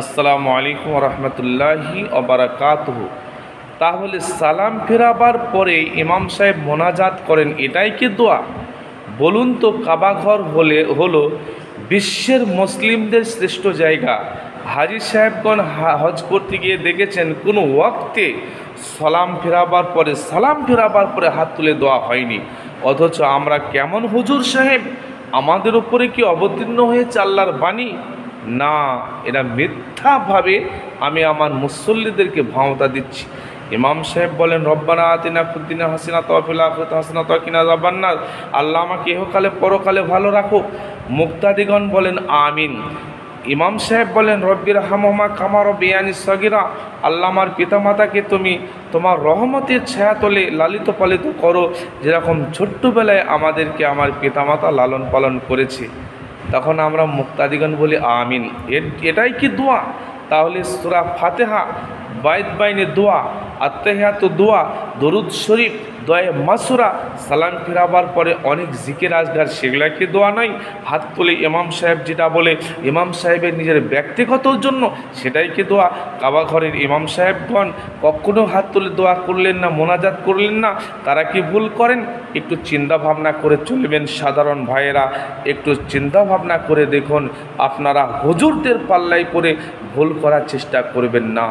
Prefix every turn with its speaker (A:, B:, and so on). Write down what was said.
A: আসসালামু আলাইকুম রহমতুল্লাহি ওবারাকাতুহু। তাহলে সালাম ফেরাবার পরে ইমাম সাহেব মোনাজাত করেন, এটাই কি দোয়া? বলুন তো, কাবাঘর হলো বিশ্বের মুসলিমদের শ্রেষ্ঠ জায়গা। হাজি সাহেবগণ হজ করতে গিয়ে দেখেছেন কোনো ওয়াক্তে সালাম ফেরাবার পরে হাত তুলে দোয়া হয়নি। অথচ আমরা কেমন হুজুর সাহেব, আমাদের উপরে কি অবতীর্ণ হয়েছে আল্লাহর বাণী? না, এরা মিথ্যাভাবে আমি আমার মুসল্লিদেরকে ভাওতা দিচ্ছি। ইমাম সাহেব বলেন, রব্বানা আতিনা ফিদ্দুনিয়া হাসানাতাও ওয়া ফিল আখিরাতি হাসানাতাও ওয়া কিনা আযাবান্নার। আল্লাহ আমাকে ইহকালে পরকালে ভালো রাখো। মুক্তাদিগণ বলেন আমিন। ইমাম সাহেব বলেন, রব্বির হামহুমা কামা রব্বিয়ানি সগীরা। আল্লাহ আমার পিতামাতাকে তুমি তোমার রহমতের ছায়া তলে লালিত পালিত করো, যেরকম ছোট্টবেলায় আমাদেরকে আমার পিতামাতা লালন পালন করেছে। তখন আমরা মুক্তাদিগণ বলি আমিন। এটাই কি দোয়া? তাহলে সূরা ফাতিহা, বাইনে দোয়া, আত্তাহিয়াত দোয়া, দরুদ শরীফ, দোয়ায়ে মাসুরা, সালাম ফেরাবার পরে অনেক জিকির আজগার, সেগুলা কি দোয়া নয়? হাত তুলে ইমাম সাহেব যেটা বলে ইমাম সাহেবের নিজের ব্যক্তিগত জন্য, সেটাই কি দোয়া? কাবা ঘরের ইমাম সাহেবগণ কখনো হাত তুলে দোয়া করলেন না, মোনাজাত করলেন না। তারা কি ভুল করেন? একটু চিন্তা ভাবনা করে চলবেন সাধারণ ভাইয়েরা, একটু চিন্তা ভাবনা করে দেখুন। আপনারা হুজুরদের পাল্লায় পড়ে ভুল করার চেষ্টা করবেন না।